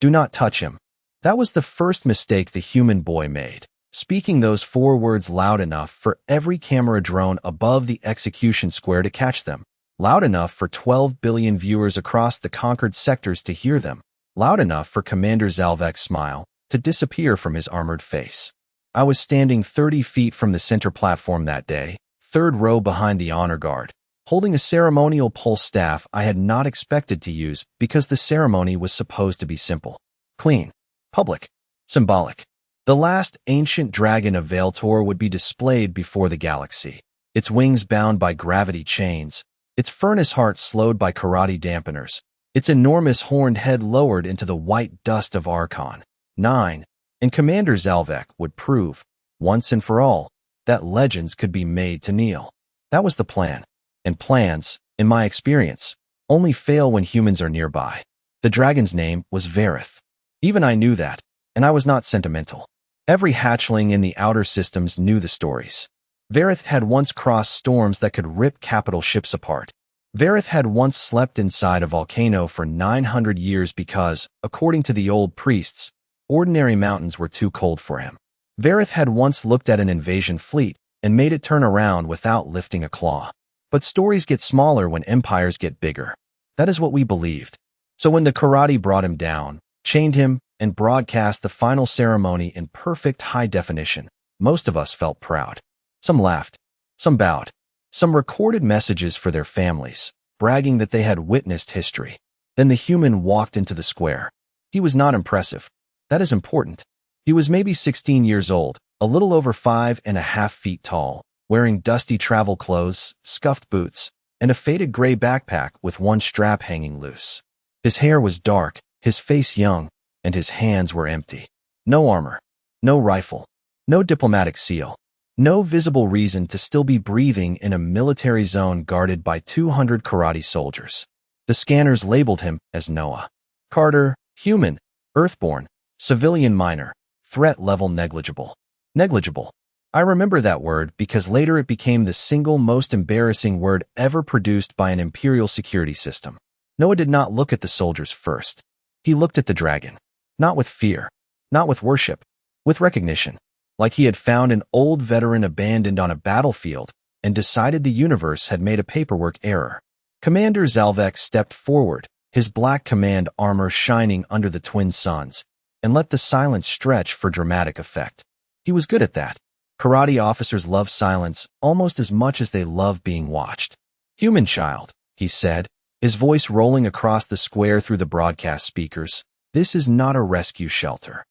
Do not touch him. That was the first mistake the human boy made, speaking those 4 words loud enough for every camera drone above the execution square to catch them, loud enough for 12 billion viewers across the conquered sectors to hear them, loud enough for Commander Zalvek's smile to disappear from his armored face. I was standing 30 feet from the center platform that day, 3rd row behind the honor guard, holding a ceremonial pulse staff I had not expected to use because the ceremony was supposed to be simple, clean, public, symbolic. The last ancient dragon of Vaeltor would be displayed before the galaxy, its wings bound by gravity chains, its furnace heart slowed by karate dampeners, its enormous horned head lowered into the white dust of Archon 9, and Commander Zalvek would prove, once and for all, that legends could be made to kneel. That was the plan. And plans, in my experience, only fail when humans are nearby. The dragon's name was Vareth. Even I knew that, and I was not sentimental. Every hatchling in the outer systems knew the stories. Vareth had once crossed storms that could rip capital ships apart. Vareth had once slept inside a volcano for 900 years because, according to the old priests, ordinary mountains were too cold for him. Vareth had once looked at an invasion fleet and made it turn around without lifting a claw. But stories get smaller when empires get bigger. That is what we believed. So when the karate brought him down, chained him, and broadcast the final ceremony in perfect high definition, most of us felt proud. Some laughed, some bowed, some recorded messages for their families, bragging that they had witnessed history. Then the human walked into the square. He was not impressive. That is important. He was maybe 16 years old, a little over 5.5 feet tall, wearing dusty travel clothes, scuffed boots, and a faded gray backpack with one strap hanging loose. His hair was dark, his face young, and his hands were empty. No armor, no rifle, no diplomatic seal, no visible reason to still be breathing in a military zone guarded by 200 karate soldiers. The scanners labeled him as Noah Carter, human, earthborn, civilian minor, threat level negligible. Negligible. I remember that word because later it became the single most embarrassing word ever produced by an imperial security system. Noah did not look at the soldiers first. He looked at the dragon. Not with fear, not with worship, with recognition, like he had found an old veteran abandoned on a battlefield and decided the universe had made a paperwork error. Commander Zalvek stepped forward, his black command armor shining under the twin suns, and let the silence stretch for dramatic effect. He was good at that. Karate officers love silence almost as much as they love being watched. "Human child," he said, his voice rolling across the square through the broadcast speakers. "This is not a rescue shelter."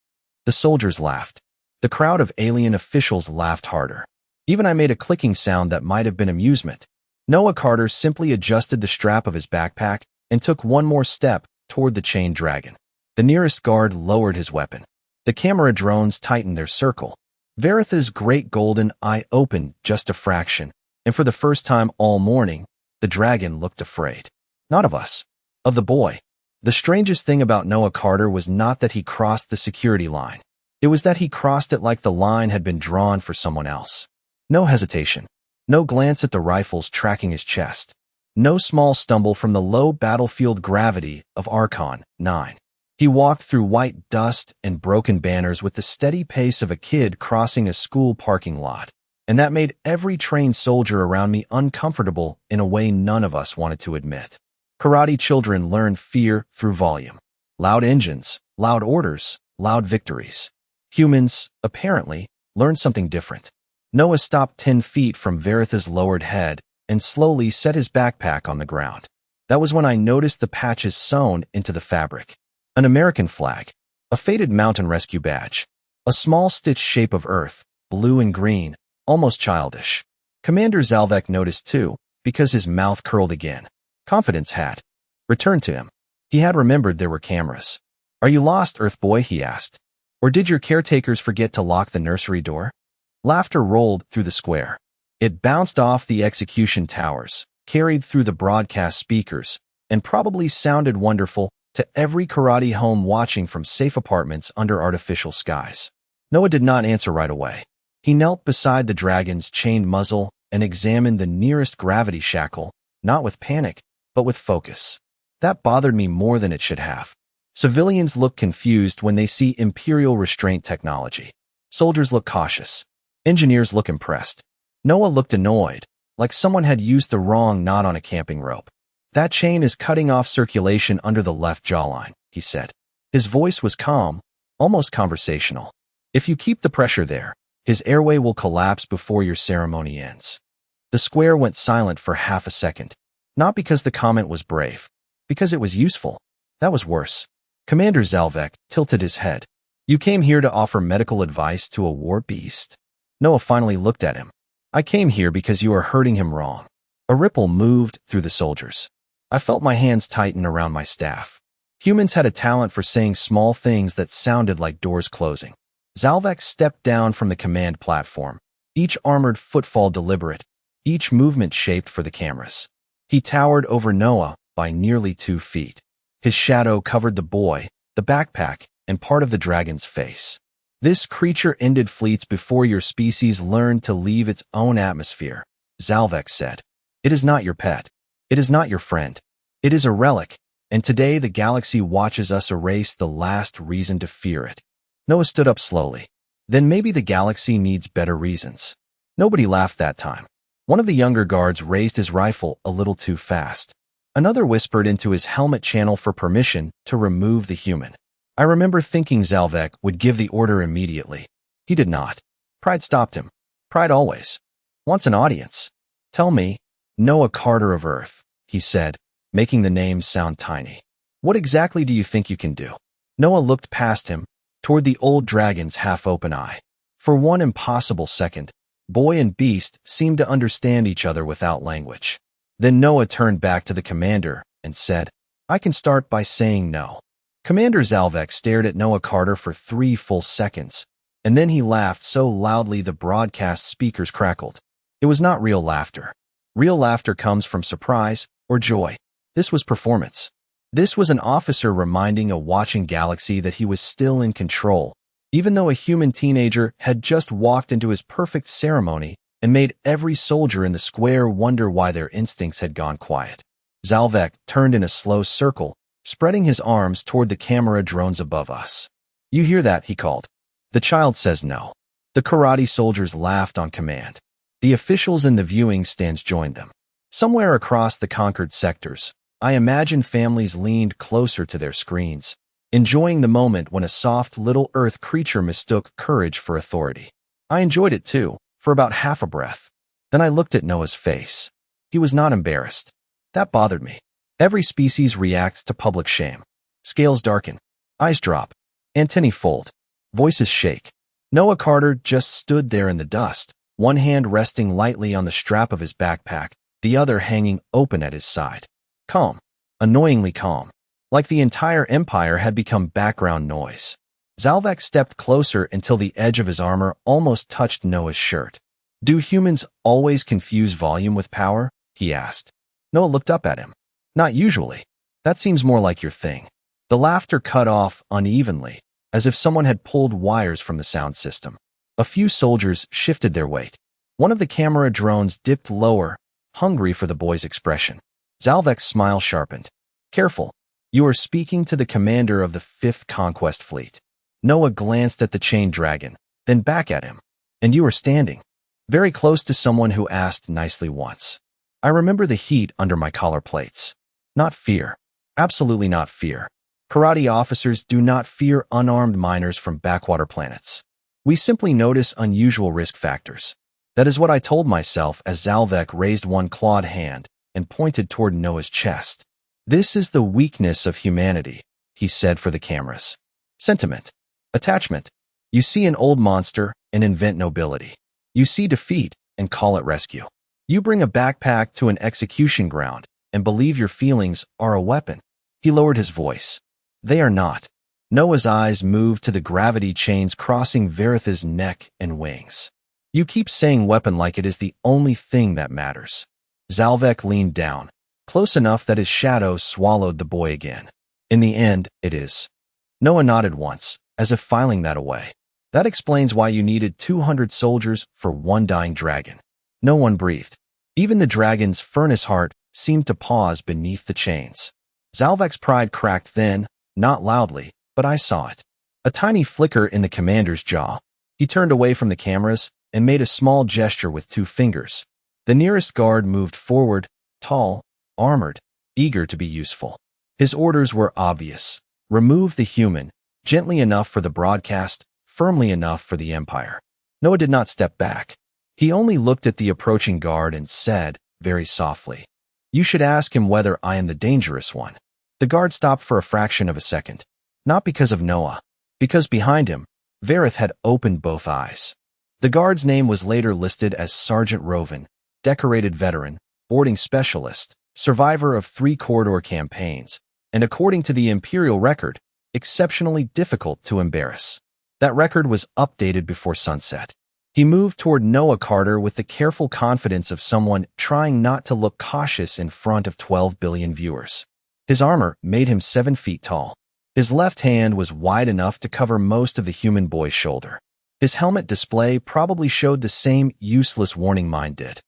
The soldiers laughed. The crowd of alien officials laughed harder. Even I made a clicking sound that might have been amusement. Noah Carter simply adjusted the strap of his backpack and took one more step toward the chained dragon. The nearest guard lowered his weapon. The camera drones tightened their circle. Vareth's great golden eye opened just a fraction, and for the first time all morning, the dragon looked afraid. Not of us. Of the boy. The strangest thing about Noah Carter was not that he crossed the security line. It was that he crossed it like the line had been drawn for someone else. No hesitation. No glance at the rifles tracking his chest. No small stumble from the low battlefield gravity of Archon 9. He walked through white dust and broken banners with the steady pace of a kid crossing a school parking lot, and that made every trained soldier around me uncomfortable in a way none of us wanted to admit. Karate children learn fear through volume. Loud engines, loud orders, loud victories. Humans, apparently, learn something different. Noah stopped 10 feet from Vareth's lowered head and slowly set his backpack on the ground. That was when I noticed the patches sewn into the fabric. An American flag, a faded mountain rescue badge, a small stitched shape of earth, blue and green, almost childish. Commander Zalvek noticed too, because his mouth curled again. Confidence had returned to him. He had remembered there were cameras. "Are you lost, Earth Boy?" he asked. "Or did your caretakers forget to lock the nursery door?" Laughter rolled through the square. It bounced off the execution towers, carried through the broadcast speakers, and probably sounded wonderful to every karate home watching from safe apartments under artificial skies. Noah did not answer right away. He knelt beside the dragon's chained muzzle and examined the nearest gravity shackle, not with panic, but with focus. That bothered me more than it should have. Civilians look confused when they see Imperial restraint technology. Soldiers look cautious. Engineers look impressed. Noah looked annoyed, like someone had used the wrong knot on a camping rope. "That chain is cutting off circulation under the left jawline," he said. His voice was calm, almost conversational. "If you keep the pressure there, his airway will collapse before your ceremony ends." The square went silent for half a second. Not because the comment was brave, because it was useful. That was worse. Commander Zalvek tilted his head. "You came here to offer medical advice to a war beast?" Noah finally looked at him. "I came here because you are hurting him wrong." A ripple moved through the soldiers. I felt my hands tighten around my staff. Humans had a talent for saying small things that sounded like doors closing. Zalvek stepped down from the command platform, each armored footfall deliberate, each movement shaped for the cameras. He towered over Noah by nearly 2 feet. His shadow covered the boy, the backpack, and part of the dragon's face. "This creature ended fleets before your species learned to leave its own atmosphere," Zalvek said. "It is not your pet. It is not your friend. It is a relic, and today the galaxy watches us erase the last reason to fear it." Noah stood up slowly. "Then maybe the galaxy needs better reasons." Nobody laughed that time. One of the younger guards raised his rifle a little too fast. Another whispered into his helmet channel for permission to remove the human. I remember thinking Zalvek would give the order immediately. He did not. Pride stopped him. Pride always wants an audience. "Tell me, Noah Carter of Earth," he said, making the name sound tiny. "What exactly do you think you can do?" Noah looked past him, toward the old dragon's half-open eye. For one impossible second, boy and beast seemed to understand each other without language. Then Noah turned back to the commander and said, "I can start by saying no." Commander Zalvek stared at Noah Carter for 3 full seconds, and then he laughed so loudly the broadcast speakers crackled. It was not real laughter. Real laughter comes from surprise or joy. This was performance. This was an officer reminding a watching galaxy that he was still in control, even though a human teenager had just walked into his perfect ceremony and made every soldier in the square wonder why their instincts had gone quiet. Zalvek turned in a slow circle, spreading his arms toward the camera drones above us. "You hear that?" he called. "The child says no." The karate soldiers laughed on command. The officials in the viewing stands joined them. Somewhere across the conquered sectors, I imagine families leaned closer to their screens, enjoying the moment when a soft little earth creature mistook courage for authority. I enjoyed it too, for about half a breath. Then I looked at Noah's face. He was not embarrassed. That bothered me. Every species reacts to public shame. Scales darken. Eyes drop. Antennae fold. Voices shake. Noah Carter just stood there in the dust, one hand resting lightly on the strap of his backpack, the other hanging open at his side. Calm. Annoyingly calm. Like the entire empire had become background noise. Zalvek stepped closer until the edge of his armor almost touched Noah's shirt. "Do humans always confuse volume with power?" he asked. Noah looked up at him. "Not usually. That seems more like your thing." The laughter cut off unevenly, as if someone had pulled wires from the sound system. A few soldiers shifted their weight. One of the camera drones dipped lower, hungry for the boy's expression. Zalvek's smile sharpened. "Careful. You are speaking to the commander of the 5th Conquest Fleet." Noah glanced at the chained dragon, then back at him. "And you are standing very close to someone who asked nicely once." I remember the heat under my collar plates. Not fear. Absolutely not fear. Karate officers do not fear unarmed miners from backwater planets. We simply notice unusual risk factors. That is what I told myself as Zalvek raised one clawed hand and pointed toward Noah's chest. "This is the weakness of humanity," he said for the cameras. "Sentiment. Attachment. You see an old monster and invent nobility. You see defeat and call it rescue. You bring a backpack to an execution ground and believe your feelings are a weapon." He lowered his voice. "They are not." Noah's eyes moved to the gravity chains crossing Veritha's neck and wings. "You keep saying weapon like it is the only thing that matters." Zalvek leaned down, close enough that his shadow swallowed the boy again. "In the end, it is." Noah nodded once, as if filing that away. "That explains why you needed 200 soldiers for one dying dragon." No one breathed. Even the dragon's furnace heart seemed to pause beneath the chains. Zalvek's pride cracked then, not loudly, but I saw it. A tiny flicker in the commander's jaw. He turned away from the cameras and made a small gesture with 2 fingers. The nearest guard moved forward, tall, armored, eager to be useful. His orders were obvious. Remove the human, gently enough for the broadcast, firmly enough for the Empire. Noah did not step back. He only looked at the approaching guard and said, very softly, "You should ask him whether I am the dangerous one." The guard stopped for a fraction of a second. Not because of Noah. Because behind him, Vareth had opened both eyes. The guard's name was later listed as Sergeant Roven, decorated veteran, boarding specialist, survivor of 3 corridor campaigns, and according to the Imperial record, exceptionally difficult to embarrass. That record was updated before sunset. He moved toward Noah Carter with the careful confidence of someone trying not to look cautious in front of 12 billion viewers. His armor made him 7 feet tall. His left hand was wide enough to cover most of the human boy's shoulder. His helmet display probably showed the same useless warning mine did.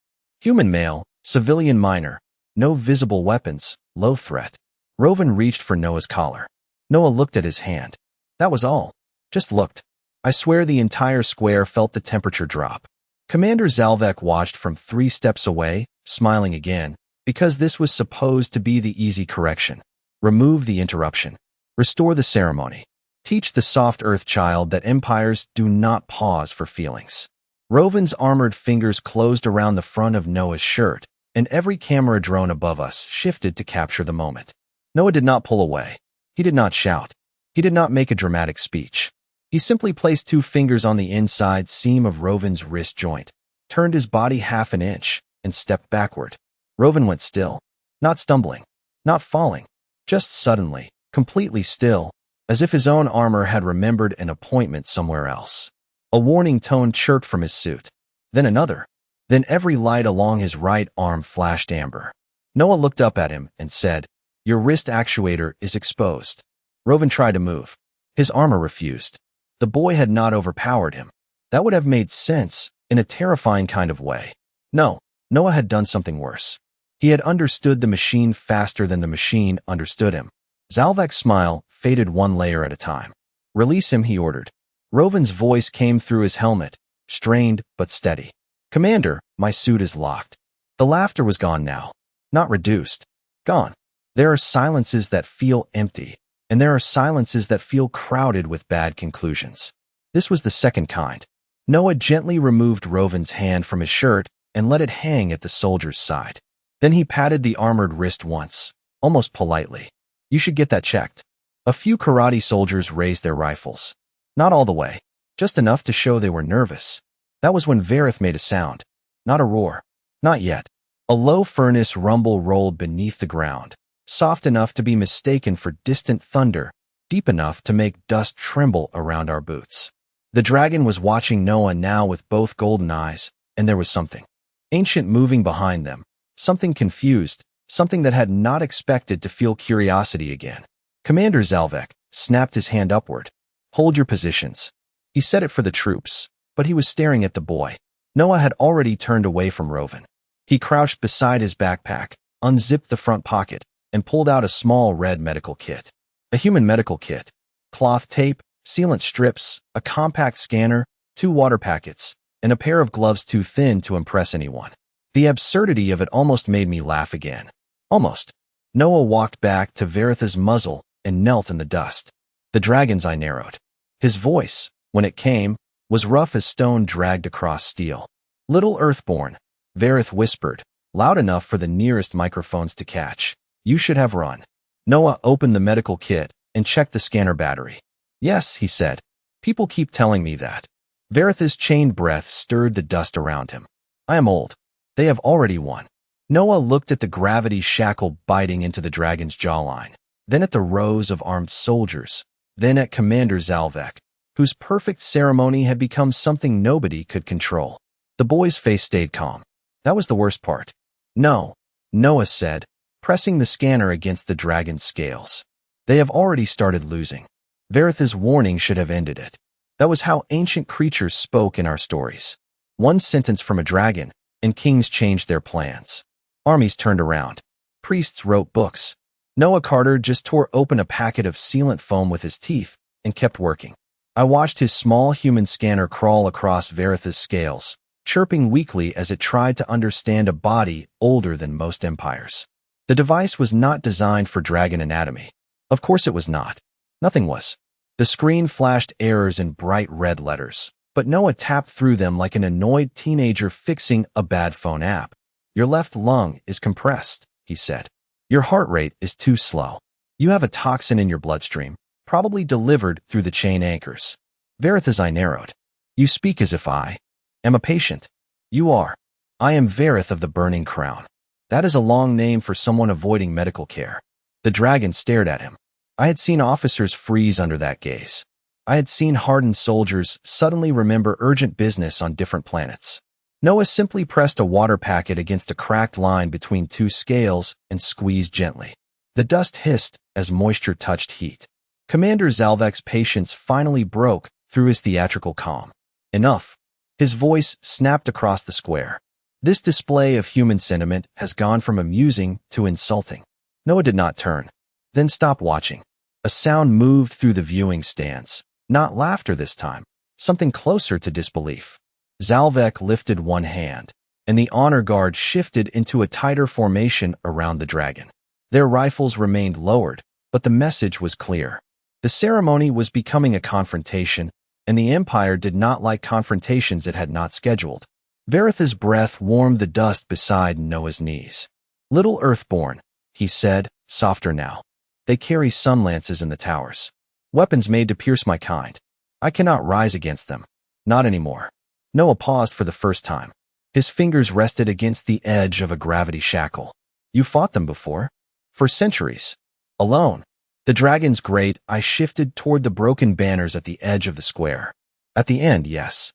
Human male, civilian minor, no visible weapons, low threat. Roven reached for Noah's collar. Noah looked at his hand. That was all. Just looked. I swear the entire square felt the temperature drop. Commander Zalvek watched from 3 steps away, smiling again, because this was supposed to be the easy correction. Remove the interruption. Restore the ceremony. Teach the soft earth child that empires do not pause for feelings. Roven's armored fingers closed around the front of Noah's shirt, and every camera drone above us shifted to capture the moment. Noah did not pull away. He did not shout. He did not make a dramatic speech. He simply placed 2 fingers on the inside seam of Roven's wrist joint, turned his body half an inch, and stepped backward. Roven went still. Not stumbling. Not falling. Just suddenly, completely still, as if his own armor had remembered an appointment somewhere else. A warning tone chirped from his suit. Then another. Then every light along his right arm flashed amber. Noah looked up at him and said, "Your wrist actuator is exposed." Roven tried to move. His armor refused. The boy had not overpowered him. That would have made sense, in a terrifying kind of way. No, Noah had done something worse. He had understood the machine faster than the machine understood him. Zalvek's smile faded 1 layer at a time. "Release him," he ordered. Roven's voice came through his helmet, strained but steady. "Commander, my suit is locked." The laughter was gone now. Not reduced. Gone. There are silences that feel empty, and there are silences that feel crowded with bad conclusions. This was the second kind. Noah gently removed Roven's hand from his shirt and let it hang at the soldier's side. Then he patted the armored wrist once, almost politely. "You should get that checked." A few karate soldiers raised their rifles. Not all the way, just enough to show they were nervous. That was when Vareth made a sound. Not a roar. Not yet. A low furnace rumble rolled beneath the ground, soft enough to be mistaken for distant thunder, deep enough to make dust tremble around our boots. The dragon was watching Noah now with both golden eyes, and there was something ancient moving behind them, something confused, something that had not expected to feel curiosity again. Commander Zalvek snapped his hand upward. "Hold your positions." He said it for the troops, but he was staring at the boy. Noah had already turned away from Roven. He crouched beside his backpack, unzipped the front pocket, and pulled out a small red medical kit. A human medical kit. Cloth tape, sealant strips, a compact scanner, 2 water packets, and a pair of gloves too thin to impress anyone. The absurdity of it almost made me laugh again. Almost. Noah walked back to Vareth's muzzle and knelt in the dust. The dragon's eye narrowed. His voice, when it came, was rough as stone dragged across steel. "Little Earthborn," Vareth whispered, loud enough for the nearest microphones to catch. "You should have run." Noah opened the medical kit and checked the scanner battery. "Yes," he said. "People keep telling me that." Vareth's chained breath stirred the dust around him. "I am old. They have already won." Noah looked at the gravity shackle biting into the dragon's jawline, then at the rows of armed soldiers, then at Commander Zalvek, whose perfect ceremony had become something nobody could control. The boy's face stayed calm. That was the worst part. "No," Noah said, pressing the scanner against the dragon's scales. "They have already started losing. Vareth's warning should have ended it." That was how ancient creatures spoke in our stories. One sentence from a dragon, and kings changed their plans. Armies turned around. Priests wrote books. Noah Carter just tore open a packet of sealant foam with his teeth and kept working. I watched his small human scanner crawl across Veritha's scales, chirping weakly as it tried to understand a body older than most empires. The device was not designed for dragon anatomy. Of course it was not. Nothing was. The screen flashed errors in bright red letters, but Noah tapped through them like an annoyed teenager fixing a bad phone app. Your left lung is compressed, he said. Your heart rate is too slow. You have a toxin in your bloodstream, probably delivered through the chain anchors. Veritha's eye narrowed. You speak as if I am a patient. You are. I am Verith of the Burning Crown. That is a long name for someone avoiding medical care. The dragon stared at him. I had seen officers freeze under that gaze. I had seen hardened soldiers suddenly remember urgent business on different planets. Noah simply pressed a water packet against a cracked line between two scales and squeezed gently. The dust hissed as moisture touched heat. Commander Zalvek's patience finally broke through his theatrical calm. Enough. His voice snapped across the square. This display of human sentiment has gone from amusing to insulting. Noah did not turn, then stopped watching. A sound moved through the viewing stands. Not laughter this time, something closer to disbelief. Zalvek lifted one hand, and the honor guard shifted into a tighter formation around the dragon. Their rifles remained lowered, but the message was clear. The ceremony was becoming a confrontation, and the Empire did not like confrontations it had not scheduled. Veritha's breath warmed the dust beside Noah's knees. Little Earthborn, he said, softer now. They carry sunlances in the towers. Weapons made to pierce my kind. I cannot rise against them. Not anymore. Noah paused for the first time. His fingers rested against the edge of a gravity shackle. You fought them before? For centuries. Alone. The dragon's great eye shifted toward the broken banners at the edge of the square. At the end, yes.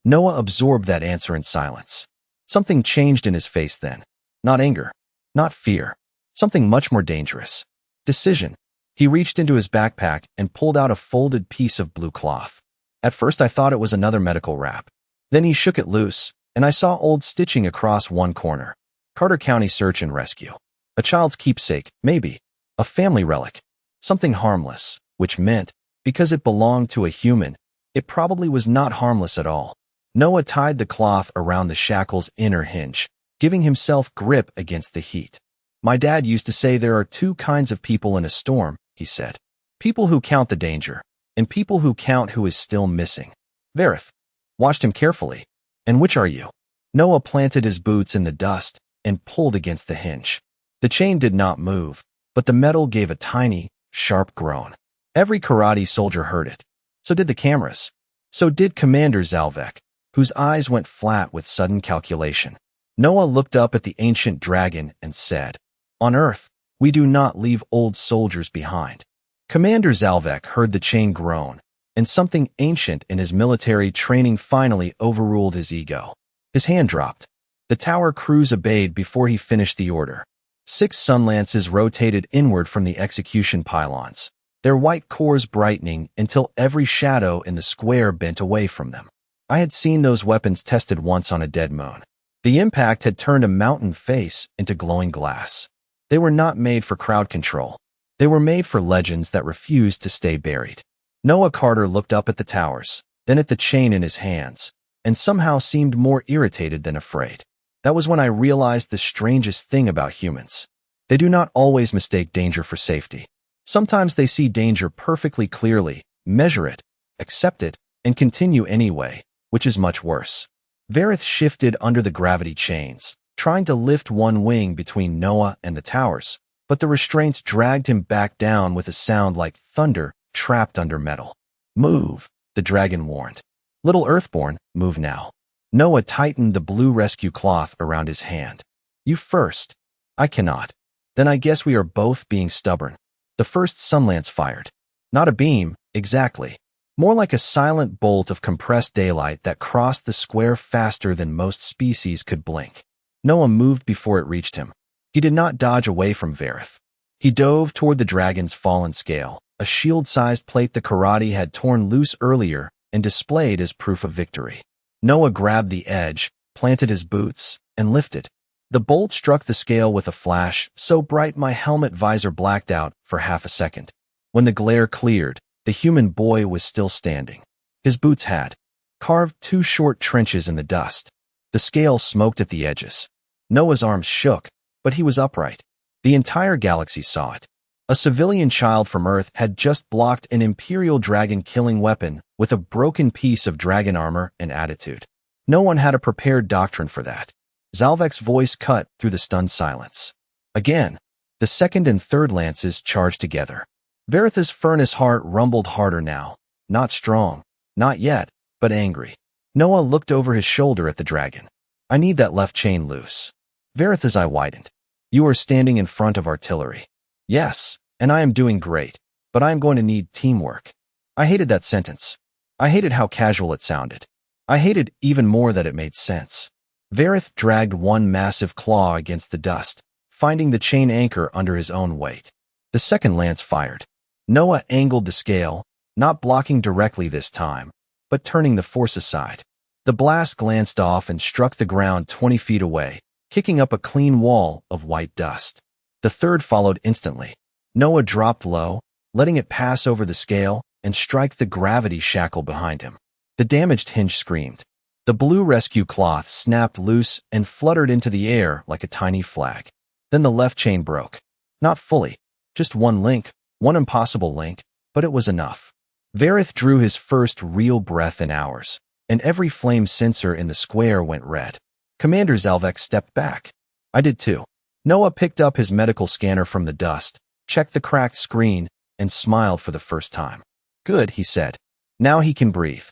Noah absorbed that answer in silence. Something changed in his face then. Not anger. Not fear. Something much more dangerous. Decision. He reached into his backpack and pulled out a folded piece of blue cloth. At first I thought it was another medical wrap. Then he shook it loose, and I saw old stitching across one corner. Carter County Search and Rescue. A child's keepsake, maybe. A family relic. Something harmless, which meant, because it belonged to a human, it probably was not harmless at all. Noah tied the cloth around the shackle's inner hinge, giving himself grip against the heat. My dad used to say there are two kinds of people in a storm, he said. People who count the danger, and people who count who is still missing. Verith watched him carefully. And which are you? Noah planted his boots in the dust and pulled against the hinge. The chain did not move, but the metal gave a tiny, sharp groan. Every karate soldier heard it. So did the cameras. So did Commander Zalvek, whose eyes went flat with sudden calculation. Noah looked up at the ancient dragon and said, On Earth, we do not leave old soldiers behind. Commander Zalvek heard the chain groan, and something ancient in his military training finally overruled his ego. His hand dropped. The tower crews obeyed before he finished the order. 6 sunlances rotated inward from the execution pylons, their white cores brightening until every shadow in the square bent away from them. I had seen those weapons tested once on a dead moon. The impact had turned a mountain face into glowing glass. They were not made for crowd control. They were made for legends that refused to stay buried. Noah Carter looked up at the towers, then at the chain in his hands, and somehow seemed more irritated than afraid. That was when I realized the strangest thing about humans. They do not always mistake danger for safety. Sometimes they see danger perfectly clearly, measure it, accept it, and continue anyway, which is much worse. Verith shifted under the gravity chains, trying to lift one wing between Noah and the towers, but the restraints dragged him back down with a sound like thunder trapped under metal. Move, the dragon warned. Little Earthborn, move now. Noah tightened the blue rescue cloth around his hand. You first. I cannot. Then I guess we are both being stubborn. The first sunlance fired. Not a beam, exactly. More like a silent bolt of compressed daylight that crossed the square faster than most species could blink. Noah moved before it reached him. He did not dodge away from Verith. He dove toward the dragon's fallen scale, a shield-sized plate the karate had torn loose earlier and displayed as proof of victory. Noah grabbed the edge, planted his boots, and lifted. The bolt struck the scale with a flash so bright my helmet visor blacked out for half a second. When the glare cleared, the human boy was still standing. His boots had carved 2 short trenches in the dust. The scale smoked at the edges. Noah's arms shook, but he was upright. The entire galaxy saw it. A civilian child from Earth had just blocked an Imperial dragon killing weapon with a broken piece of dragon armor and attitude. No one had a prepared doctrine for that. Zalvek's voice cut through the stunned silence. Again, the second and third lances charged together. Veritha's furnace heart rumbled harder now. Not strong, not yet, but angry. Noah looked over his shoulder at the dragon. I need that left chain loose. Veritha's eye widened. You are standing in front of artillery. Yes, and I am doing great, but I am going to need teamwork. I hated that sentence. I hated how casual it sounded. I hated even more that it made sense. Verith dragged one massive claw against the dust, finding the chain anchor under his own weight. The second lance fired. Noah angled the scale, not blocking directly this time, but turning the force aside. The blast glanced off and struck the ground 20 feet away, kicking up a clean wall of white dust. The third followed instantly. Noah dropped low, letting it pass over the scale and strike the gravity shackle behind him. The damaged hinge screamed. The blue rescue cloth snapped loose and fluttered into the air like a tiny flag. Then the left chain broke. Not fully. Just one link, one impossible link, but it was enough. Verith drew his first real breath in hours, and every flame sensor in the square went red. Commander Zalvek stepped back. I did too. Noah picked up his medical scanner from the dust, checked the cracked screen, and smiled for the first time. Good, he said. Now he can breathe.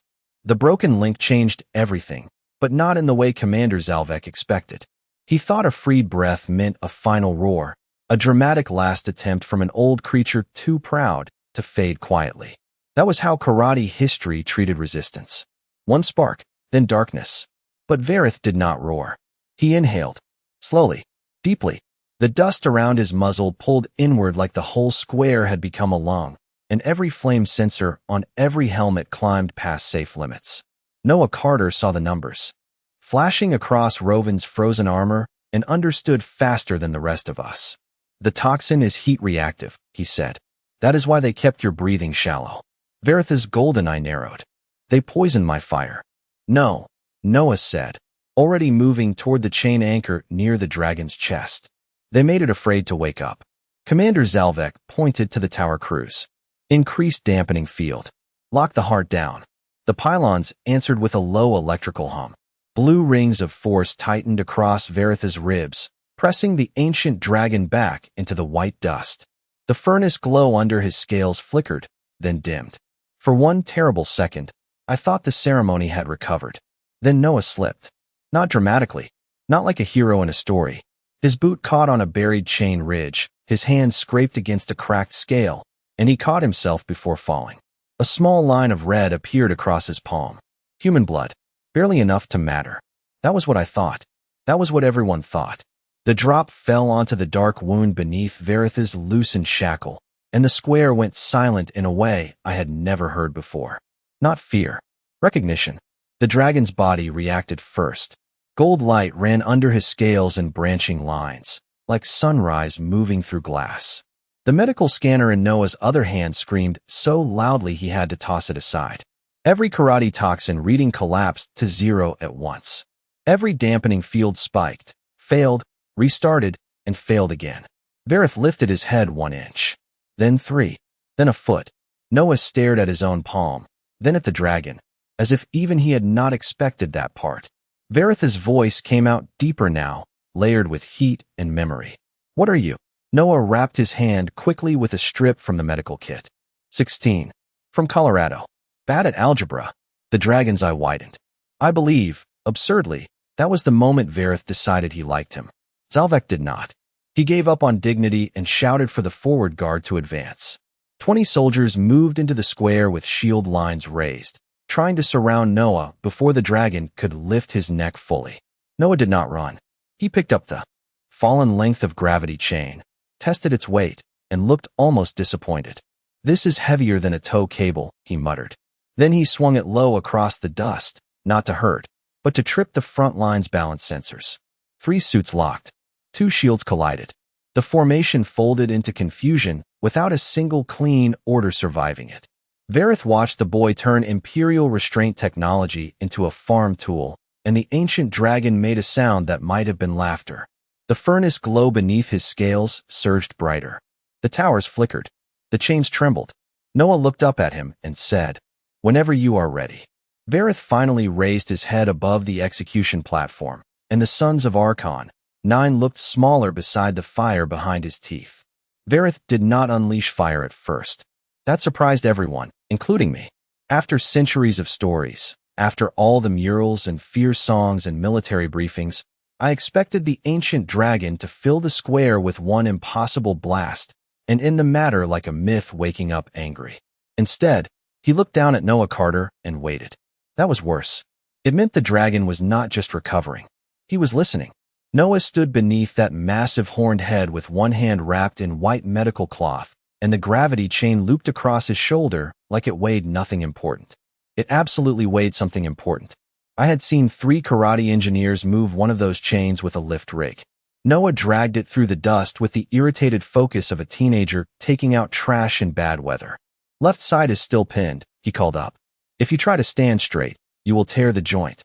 The broken link changed everything, but not in the way Commander Zalvek expected. He thought a freed breath meant a final roar, a dramatic last attempt from an old creature too proud to fade quietly. That was how karate history treated resistance. One spark, then darkness. But Verith did not roar. He inhaled. Slowly. Deeply. The dust around his muzzle pulled inward like the whole square had become a lung, and every flame sensor on every helmet climbed past safe limits. Noah Carter saw the numbers, flashing across Rovin's frozen armor, and understood faster than the rest of us. The toxin is heat reactive, he said. That is why they kept your breathing shallow. Veritha's golden eye narrowed. They poisoned my fire. No, Noah said, already moving toward the chain anchor near the dragon's chest. They made it afraid to wake up. Commander Zalvek pointed to the tower crews. Increased dampening field. Lock the heart down. The pylons answered with a low electrical hum. Blue rings of force tightened across Veritha's ribs, pressing the ancient dragon back into the white dust. The furnace glow under his scales flickered, then dimmed. For one terrible second, I thought the ceremony had recovered. Then Noah slipped. Not dramatically, not like a hero in a story. His boot caught on a buried chain ridge, his hand scraped against a cracked scale, and he caught himself before falling. A small line of red appeared across his palm. Human blood. Barely enough to matter. That was what I thought. That was what everyone thought. The drop fell onto the dark wound beneath Veritha's loosened shackle, and the square went silent in a way I had never heard before. Not fear. Recognition. The dragon's body reacted first. Gold light ran under his scales in branching lines, like sunrise moving through glass. The medical scanner in Noah's other hand screamed so loudly he had to toss it aside. Every karate toxin reading collapsed to 0 at once. Every dampening field spiked, failed, restarted, and failed again. Verith lifted his head 1 inch. Then 3. Then a foot. Noah stared at his own palm, then at the dragon, as if even he had not expected that part. Veritha's voice came out deeper now, layered with heat and memory. What are you? Noah wrapped his hand quickly with a strip from the medical kit. 16. From Colorado. Bad at algebra. The dragon's eye widened. I believe, absurdly, that was the moment Verith decided he liked him. Zalvek did not. He gave up on dignity and shouted for the forward guard to advance. 20 soldiers moved into the square with shield lines raised, trying to surround Noah before the dragon could lift his neck fully. Noah did not run. He picked up the fallen length of gravity chain, tested its weight, and looked almost disappointed. This is heavier than a tow cable, he muttered. Then he swung it low across the dust, not to hurt, but to trip the front line's balance sensors. 3 suits locked. 2 shields collided. The formation folded into confusion without a single clean order surviving it. Vareth watched the boy turn Imperial restraint technology into a farm tool, and the ancient dragon made a sound that might have been laughter. The furnace glow beneath his scales surged brighter. The towers flickered. The chains trembled. Noah looked up at him and said, "Whenever you are ready." Vareth finally raised his head above the execution platform, and the sons of Archon, 9, looked smaller beside the fire behind his teeth. Vareth did not unleash fire at first. That surprised everyone, including me. After centuries of stories, after all the murals and fear songs and military briefings, I expected the ancient dragon to fill the square with one impossible blast and end the matter like a myth waking up angry. Instead, he looked down at Noah Carter and waited. That was worse. It meant the dragon was not just recovering. He was listening. Noah stood beneath that massive horned head with one hand wrapped in white medical cloth, and the gravity chain looped across his shoulder like it weighed nothing important. It absolutely weighed something important. I had seen 3 karate engineers move one of those chains with a lift rig. Noah dragged it through the dust with the irritated focus of a teenager taking out trash in bad weather. "Left side is still pinned," he called up. "If you try to stand straight, you will tear the joint."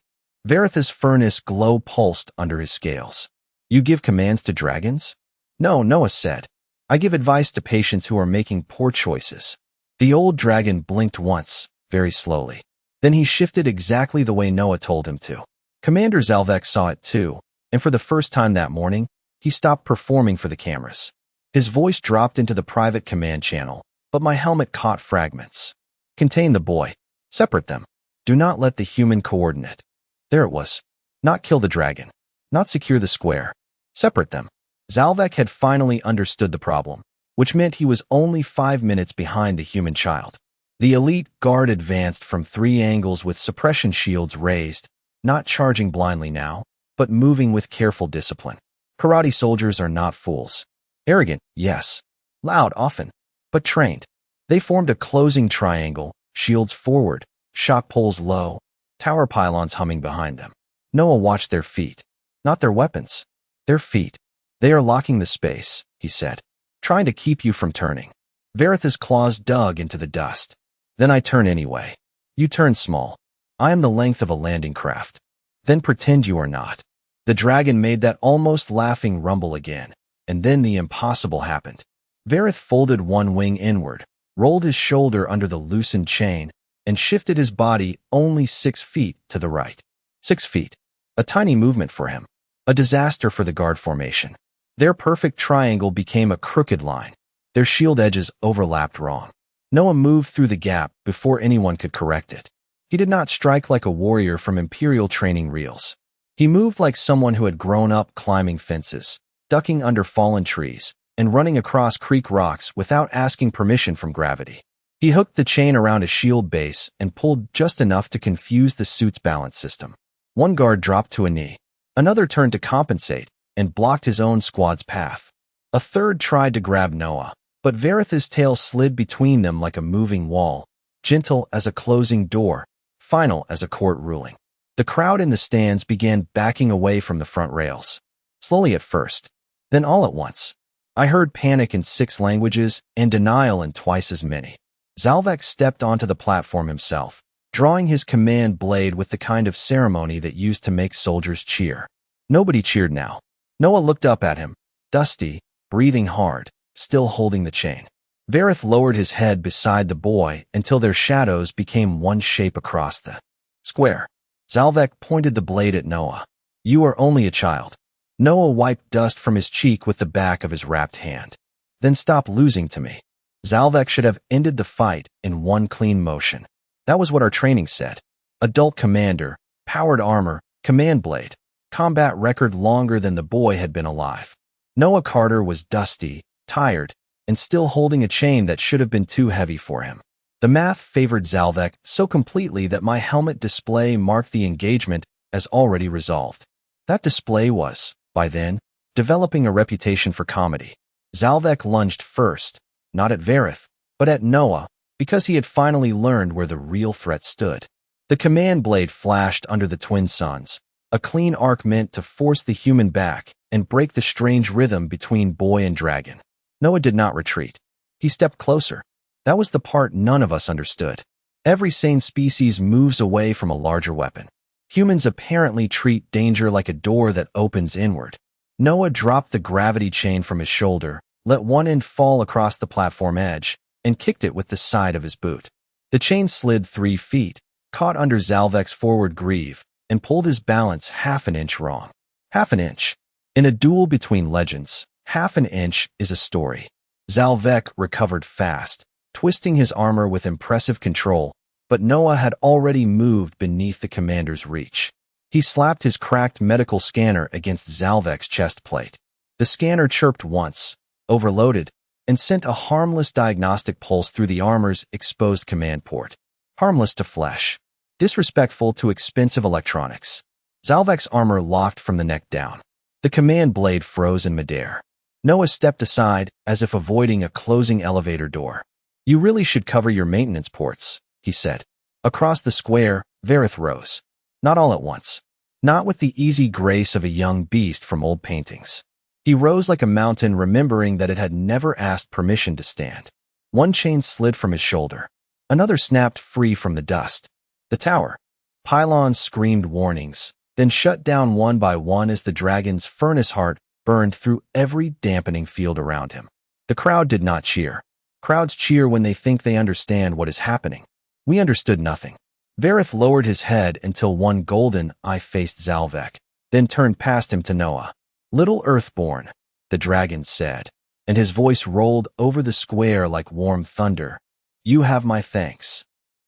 Vareth's furnace glow pulsed under his scales. "You give commands to dragons?" "No," Noah said. "I give advice to patients who are making poor choices." The old dragon blinked once, very slowly. Then he shifted exactly the way Noah told him to. Commander Zalvek saw it too, and for the first time that morning, he stopped performing for the cameras. His voice dropped into the private command channel, but my helmet caught fragments. "Contain the boy. Separate them. Do not let the human coordinate." There it was. Not kill the dragon. Not secure the square. Separate them. Zalvek had finally understood the problem, which meant he was only 5 minutes behind the human child. The elite guard advanced from 3 angles with suppression shields raised, not charging blindly now, but moving with careful discipline. Karate soldiers are not fools. Arrogant, yes. Loud, often. But trained. They formed a closing triangle, shields forward, shock poles low, tower pylons humming behind them. Noah watched their feet. Not their weapons. Their feet. "They are locking the space," he said. "Trying to keep you from turning." Vareth's claws dug into the dust. "Then I turn anyway. You turn small. I am the length of a landing craft. Then pretend you are not." The dragon made that almost laughing rumble again, and then the impossible happened. Vareth folded one wing inward, rolled his shoulder under the loosened chain, and shifted his body only 6 feet to the right. 6 feet. A tiny movement for him. A disaster for the guard formation. Their perfect triangle became a crooked line. Their shield edges overlapped wrong. Noah moved through the gap before anyone could correct it. He did not strike like a warrior from Imperial training reels. He moved like someone who had grown up climbing fences, ducking under fallen trees, and running across creek rocks without asking permission from gravity. He hooked the chain around a shield base and pulled just enough to confuse the suit's balance system. One guard dropped to a knee. Another turned to compensate and blocked his own squad's path. A third tried to grab Noah, but Vareth's tail slid between them like a moving wall, gentle as a closing door, final as a court ruling. The crowd in the stands began backing away from the front rails. Slowly at first, then all at once. I heard panic in 6 languages and denial in twice as many. Zalvek stepped onto the platform himself, drawing his command blade with the kind of ceremony that used to make soldiers cheer. Nobody cheered now. Noah looked up at him, dusty, breathing hard, still holding the chain. Vareth lowered his head beside the boy until their shadows became one shape across the square. Zalvek pointed the blade at Noah. "You are only a child." Noah wiped dust from his cheek with the back of his wrapped hand. "Then stop losing to me." Zalvek should have ended the fight in one clean motion. That was what our training said. Adult commander, powered armor, command blade, combat record longer than the boy had been alive. Noah Carter was dusty, tired, and still holding a chain that should have been too heavy for him. The math favored Zalvek so completely that my helmet display marked the engagement as already resolved. That display was, by then, developing a reputation for comedy. Zalvek lunged first, not at Vareth, but at Noah, because he had finally learned where the real threat stood. The command blade flashed under the twin suns, a clean arc meant to force the human back and break the strange rhythm between boy and dragon. Noah did not retreat. He stepped closer. That was the part none of us understood. Every sane species moves away from a larger weapon. Humans apparently treat danger like a door that opens inward. Noah dropped the gravity chain from his shoulder, let one end fall across the platform edge, and kicked it with the side of his boot. The chain slid 3 feet, caught under Zalvek's forward greave, and pulled his balance half an inch wrong. Half an inch. In a duel between legends, half an inch is a story. Zalvek recovered fast, twisting his armor with impressive control, but Noah had already moved beneath the commander's reach. He slapped his cracked medical scanner against Zalvek's chest plate. The scanner chirped once, overloaded, and sent a harmless diagnostic pulse through the armor's exposed command port. Harmless to flesh. Disrespectful to expensive electronics. Zalvek's armor locked from the neck down. The command blade froze in midair. Noah stepped aside, as if avoiding a closing elevator door. "You really should cover your maintenance ports," he said. Across the square, Vareth rose. Not all at once. Not with the easy grace of a young beast from old paintings. He rose like a mountain, remembering that it had never asked permission to stand. One chain slid from his shoulder. Another snapped free from the dust. The tower. Pylons screamed warnings, then shut down one by one as the dragon's furnace heart burned through every dampening field around him. The crowd did not cheer. Crowds cheer when they think they understand what is happening. We understood nothing. Vareth lowered his head until one golden eye faced Zalvek, then turned past him to Noah. "Little Earthborn," the dragon said, and his voice rolled over the square like warm thunder. "You have my thanks."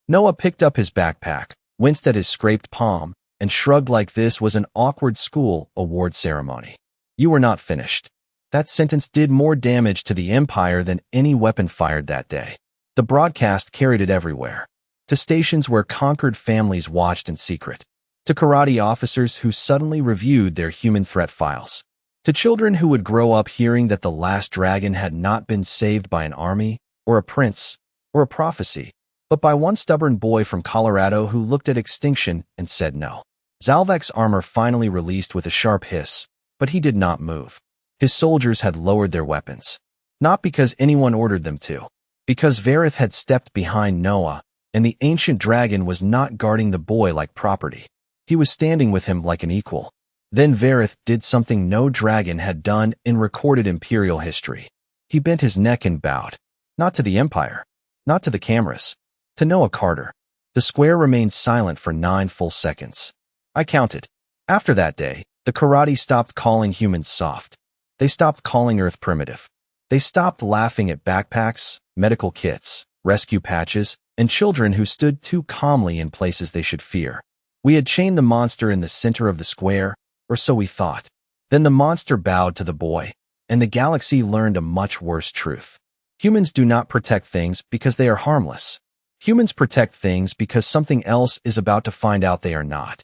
Noah picked up his backpack, winced at his scraped palm, and shrugged like this was an awkward school award ceremony. "You were not finished." That sentence did more damage to the Empire than any weapon fired that day. The broadcast carried it everywhere. To stations where conquered families watched in secret. To karate officers who suddenly reviewed their human threat files. To children who would grow up hearing that the last dragon had not been saved by an army, or a prince, or a prophecy, but by one stubborn boy from Colorado who looked at extinction and said no. Zalvek's armor finally released with a sharp hiss, but he did not move. His soldiers had lowered their weapons. Not because anyone ordered them to. Because Vareth had stepped behind Noah, and the ancient dragon was not guarding the boy like property. He was standing with him like an equal. Then Vareth did something no dragon had done in recorded imperial history. He bent his neck and bowed. Not to the Empire. Not to the cameras. To Noah Carter. The square remained silent for 9 full seconds. I counted. After that day, the karate stopped calling humans soft. They stopped calling Earth primitive. They stopped laughing at backpacks, medical kits, rescue patches, and children who stood too calmly in places they should fear. We had chained the monster in the center of the square, or so we thought. Then the monster bowed to the boy, and the galaxy learned a much worse truth. Humans do not protect things because they are harmless. Humans protect things because something else is about to find out they are not.